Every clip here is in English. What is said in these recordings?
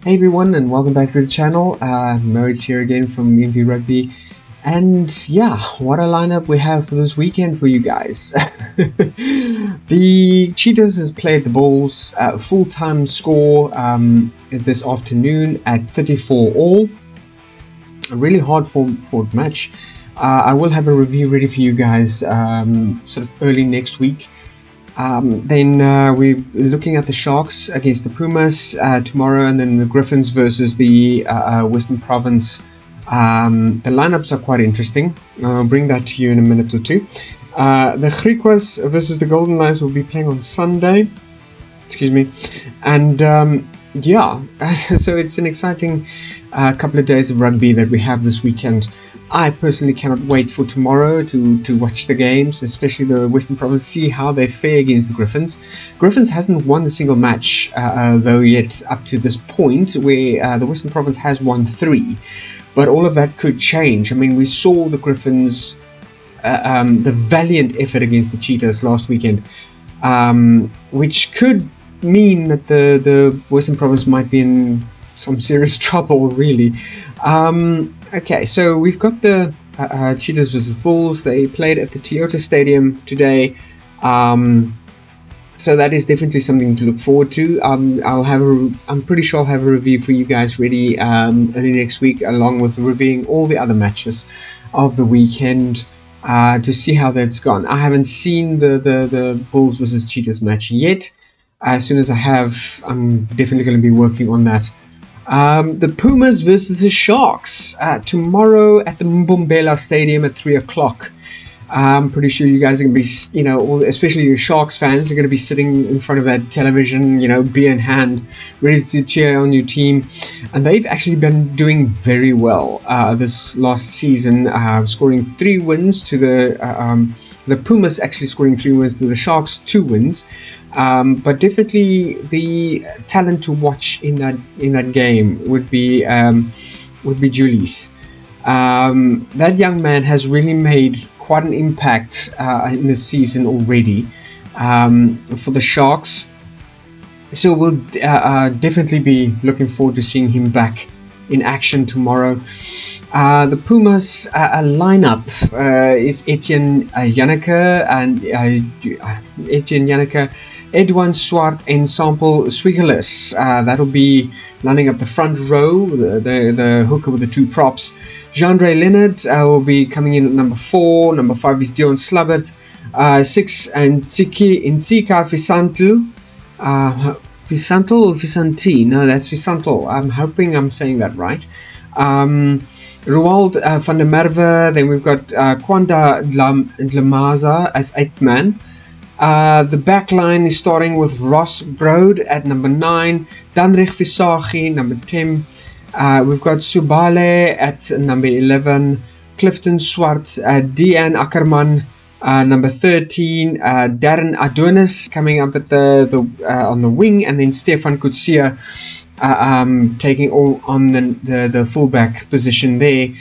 Hey everyone, and welcome back to the channel. Moritz here again from MVRugby, and yeah, what a lineup we have for this weekend for you guys. The Cheetahs has played the Bulls. Full-time score this afternoon at 34 all. A really hard fought match. I will have a review ready for you guys sort of early next week. Then we're looking at the Sharks against the Pumas tomorrow, and then the Griffins versus the Western Province. The lineups are quite interesting. I'll bring that to you in a minute or two. The Griquas versus the Golden Lions will be playing on Sunday. Excuse me. And yeah, so it's an exciting couple of days of rugby that we have this weekend. I personally cannot wait for tomorrow to watch the games, especially the Western Province, see how they fare against the Griffins. Griffins hasn't won a single match though yet up to this point, where the Western Province has won 3. But all of that could change. I mean, we saw the Griffins, the valiant effort against the Cheetahs last weekend, which could mean that the Western Province might be in some serious trouble, really. Okay, so we've got the Cheetahs versus Bulls. They played at the Toyota Stadium today, so that is definitely something to look forward to. I'm pretty sure I'll have a review for you guys ready early next week, along with reviewing all the other matches of the weekend to see how that's gone. I haven't seen the Bulls versus Cheetahs match yet. As soon as I have, I'm definitely going to be working on that. The Pumas versus the Sharks tomorrow at the Mbombela Stadium at 3 o'clock. I'm pretty sure you guys are going to be, especially the Sharks fans, are going to be sitting in front of that television, beer in hand, ready to cheer on your team. And they've actually been doing very well this last season, scoring 3 wins to the Pumas actually scoring 3 wins to the Sharks 2 wins. But definitely the talent to watch in that game would be Julius. That young man has really made quite an impact in this season already for the Sharks. So we'll definitely be looking forward to seeing him back in action tomorrow. The Pumas lineup is Etienne Janneke Edwin Swart and Sample Swigelis. That'll be lining up the front row, the hooker with the 2 props. Jean-Andre Leonard will be coming in at number 4. Number 5 is Dion Slubbert. 6 and Ntsika Visantu. Visanto or Visanti? No, that's Visanto. I'm hoping I'm saying that right. Roald van der Merwe. Then we've got Kwanda Dlamaza as 8th man. The back line is starting with Ross Broad at number 9, Danrich Visagie number 10. We've got Subale at number 11, Clifton Swart, Deanne Ackerman number 13, Darren Adonis coming up at the on the wing, and then Stefan Kutsia taking all on the fullback position there.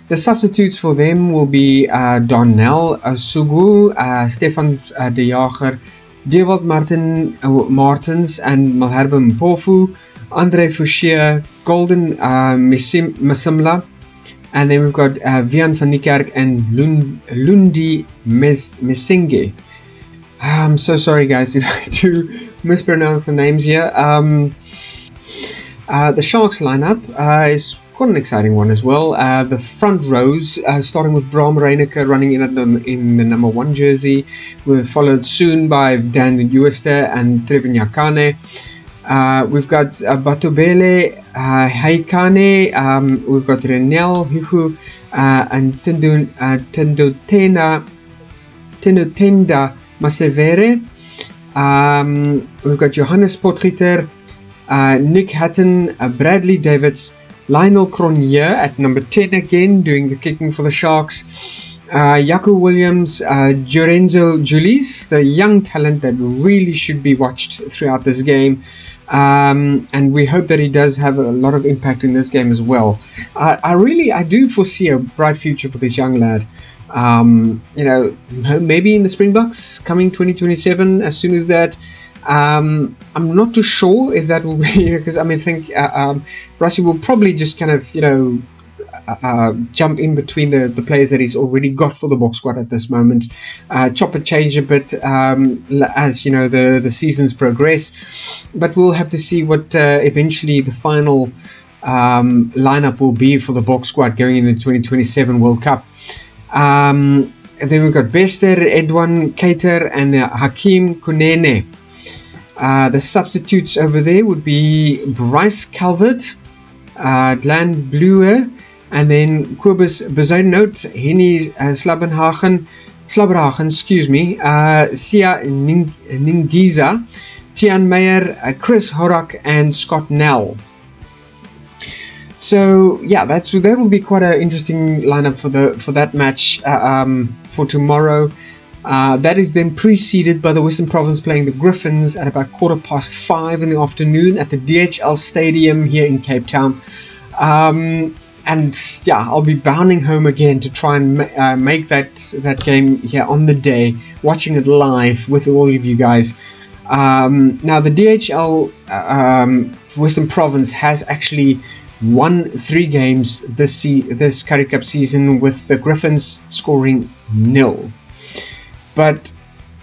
The substitutes for them will be Donnell Sugu, Stefan De Jager, Dewald Martins, and Malherbe Mpofu, Andre Fouchier, Golden Masimla, and then we've got Vian van Niekerk and Lundi Mesenge. I'm so sorry guys if I do mispronounce the names here. The Sharks lineup is quite an exciting one as well. The front rows, starting with Bram Reineke running in the number 1 jersey, followed soon by Dan Uester and Trevin Yakane. We've got Batobele, Haikane, we've got Renel Hihu, and Tendotenda Masevere. We've got Johannes Potgieter, Nick Hatton, Bradley Davids, Lionel Cronje at number 10 again, doing the kicking for the Sharks. Jaco Williams, Jorenzo Julius, the young talent that really should be watched throughout this game. And we hope that he does have a lot of impact in this game as well. I do foresee a bright future for this young lad. Maybe in the Springboks coming 2027. As soon as that I'm not too sure if that will be because I think Rassie will probably just kind of jump in between the players that he's already got for the box squad at this moment, chop and change a bit as the seasons progress. But we'll have to see what eventually the final lineup will be for the box squad going into the 2027 World Cup. Then we've got Bester, Edwan Cater, and Hakeem Kunene. The substitutes over there would be Bryce Calvert, Glenn Bluer, and then Kobus Bezuidenhout, Henny Slabberhagen, Sia Ningiza, Tian Meyer, Chris Horak, and Scott Nell. So yeah, that will be quite an interesting lineup for that match for tomorrow. That is then preceded by the Western Province playing the Griffins at about 5:15 in the afternoon at the DHL Stadium here in Cape Town. And yeah, I'll be bounding home again to try and make that game here on the day, watching it live with all of you guys. Now the DHL Western Province has actually won 3 games this Currie Cup season, with the Griffins scoring 0. But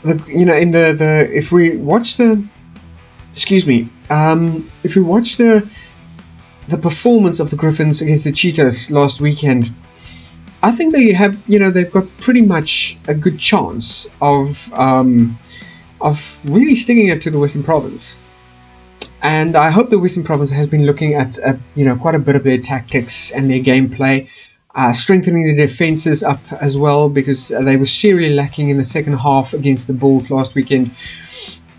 if we watch the performance of the Griffins against the Cheetahs last weekend, I think they've got pretty much a good chance of really sticking it to the Western Province. And I hope the Western Province has been looking at quite a bit of their tactics and their gameplay, strengthening the defenses up as well, because they were seriously lacking in the second half against the Bulls last weekend,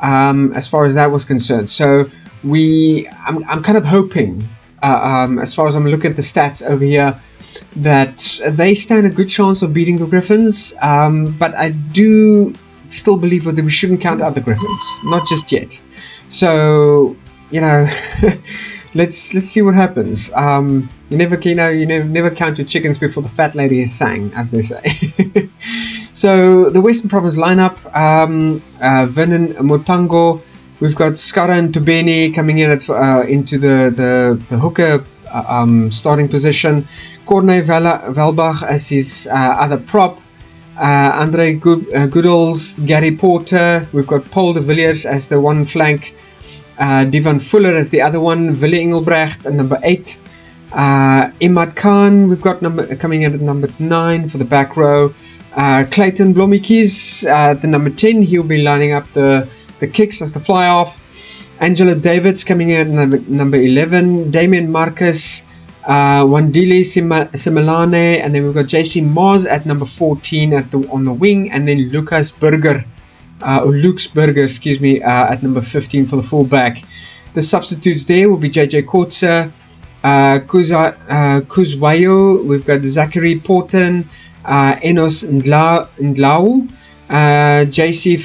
as far as that was concerned. So I'm kind of hoping, as far as I'm looking at the stats over here, that they stand a good chance of beating the Griffins. But I do still believe that we shouldn't count out the Griffins, not just yet. So let's see what happens. You never count your chickens before the fat lady is sang, as they say. So the Western Province lineup: Vernon Motango. We've got Skara and Tubeni coming in into the hooker starting position. Corne Velbach as his other prop. Andre Goodalls, Gary Porter. We've got Paul de Villiers as the one flank. Divan Fuller as the other one. Willie Engelbrecht at number 8. Imad Khan, we've got coming in at number 9 for the back row. Clayton Blomikis at the number 10. He'll be lining up the kicks as the fly off. Angela Davids coming in at number 11. Damien Marcus, Wandile Simelane, and then we've got JC Moz at number 14 on the wing, and then Lux Burger, at number 15 for the fullback. The substitutes there will be JJ Kotze, Kuzwayo, we've got Zachary Porten, Enos Ndlau, JC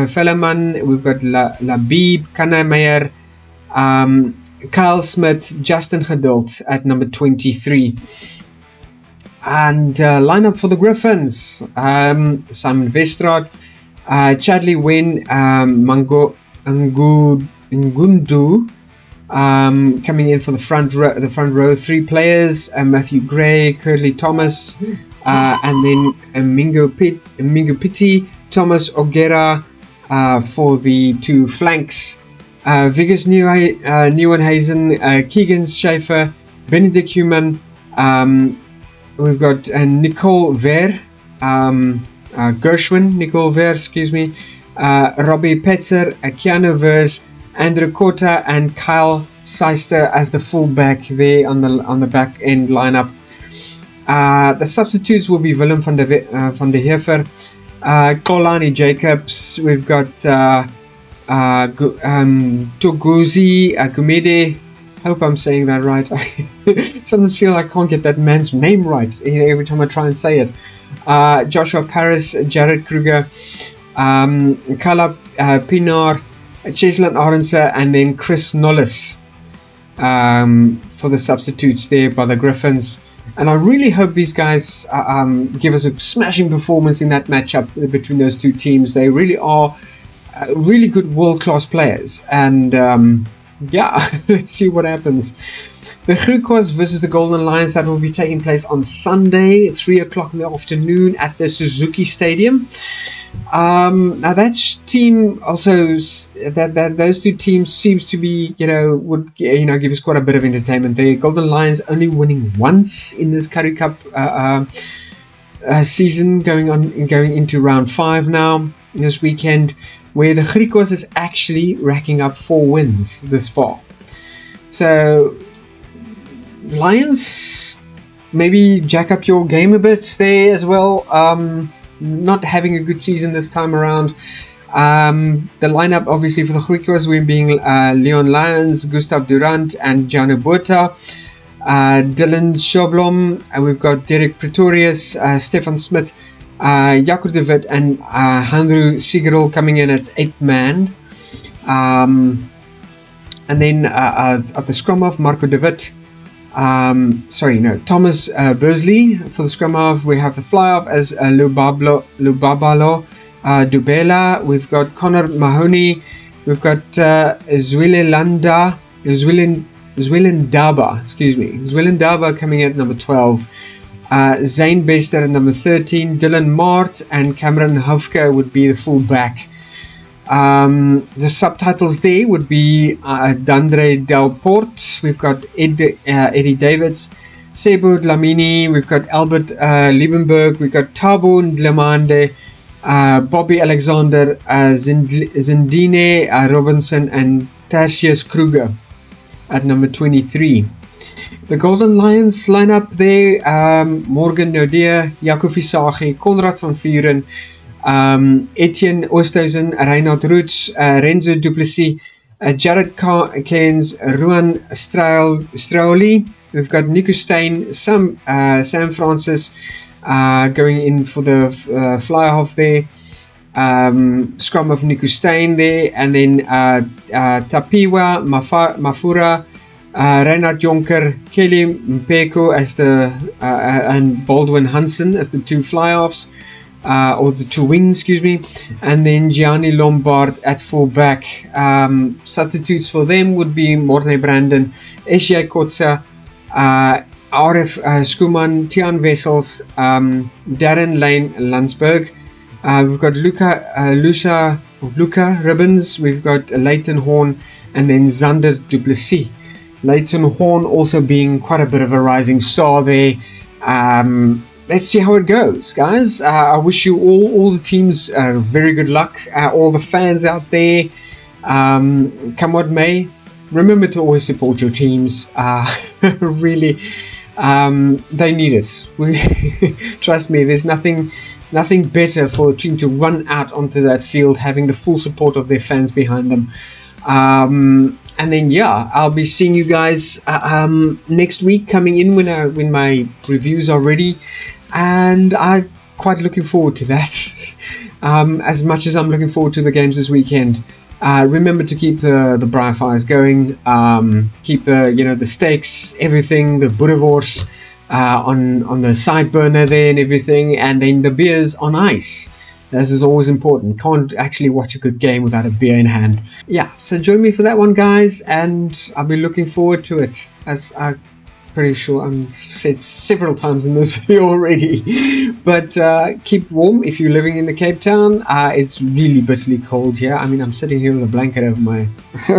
Fellerman, we've got Labib, Kanai Meyer, Kyle Smith, Justin Geduld at number 23. And lineup for the Griffins: Simon Vestrad, Chadley Wen, Mango Ngundu, coming in for the front row. 3 players: Matthew Gray, Curly Thomas, and then Mingo Pitti, Thomas Ogera for the 2 flanks. Vigus Nieuwenhuizen, Keegan Schaefer, Benedict Human. We've got Nicole Ver, Nicole Ver, Robbie Petzer, Keanu Vers, Andrew Kota, and Kyle Seister as the fullback there on the back end lineup. The substitutes will be Willem van der Heever, Kolani Jacobs. We've got Toguzi Gumede. Hope I'm saying that right. I sometimes feel I can't get that man's name right every time I try and say it. Joshua Paris, Jared Kruger, Caleb Pinar, Cheslin Arense, and then Chris Nollis for the substitutes there by the Griffins. And I really hope these guys give us a smashing performance in that matchup between those two teams. They really are really good world-class players, and yeah, let's see what happens. The Griffins versus the Golden Lions, that will be taking place on Sunday, 3 o'clock in the afternoon at the Suzuki Stadium. Now that team also, those two teams seems to be, would give us quite a bit of entertainment. The Golden Lions only winning once in this Currie Cup season, going into round 5 now this weekend, where the Griffins is actually racking up 4 wins this far. So Lions, maybe jack up your game a bit there as well. Not having a good season this time around. The lineup obviously for the Griffins, we being Leon Lyons, Gustav Durant and Janu Botha, Dylan Schoblom, and we've got Derek Pretorius, Stefan Smith, Jaco de Wit and Andrew Sigerol coming in at 8th man. And then at the scrum half, Marco de Wit, Thomas Bursley. For the scrum half, we have the fly off as Lubabalo Dubela. We've got Connor Mahoney. We've got Zwillen Daba coming in at number 12. Zane Bester at number 13. Dylan Mart and Cameron Hofke would be the full back. The subtitles there would be Dandre Delport. We've got Eddie Davids, Sebo Dlamini. We've got Albert Liebenberg. We've got Thabo Ndlemande, Bobby Alexander, Zindine Robinson, and Tertius Kruger at number 23. The Golden Lions lineup there: Morgan Nodea, Jaco Visage, Konrad van Vuren, Etienne Oosthuizen, Reinhard Roots, Renzo Duplessis, Jared Keynes, Ruan Strauli. We've got Nico Steyn, Sam Francis going in for the fly half there. Scrum of Nico Steyn there, and then Tapiwa Mafura, Reinhard Jonker, Kelly Mpeko as and Baldwin Hansen as the 2 fly-offs, or the 2 wings, and then Gianni Lombard at full back. Substitutes for them would be Morne Brandon, Eshe Kotza, Arif Skuman, Tian Wessels, Darren Lane Landsberg. We've got Luca Ribbons, we've got Leighton Horn, and then Zander Duplessis. Leighton Horn also being quite a bit of a rising star there. Let's see how it goes, guys. I wish you all the teams very good luck. All the fans out there, come what may, remember to always support your teams. Really, they need it. Trust me, there's nothing better for a team to run out onto that field having the full support of their fans behind them. And then I'll be seeing you guys next week coming in when my reviews are ready, and I'm quite looking forward to that. As much as I'm looking forward to the games this weekend, remember to keep the braai fires going, keep the steaks, everything, the boerewors on the side burner there and everything, and then the beers on ice. This is always important. Can't actually watch a good game without a beer in hand. So join me for that one, guys, and I'll be looking forward to it, as I'm pretty sure I've said several times in this video already. But keep warm if you're living in the Cape Town. It's really bitterly cold here. I mean, I'm sitting here with a blanket over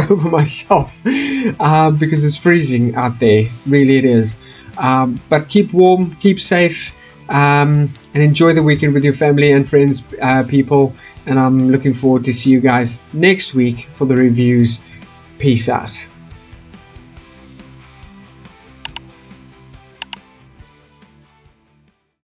over myself because it's freezing out there. Really, it is. But keep warm, keep safe, and enjoy the weekend with your family and friends, people. And I'm looking forward to see you guys next week for the reviews. Peace out.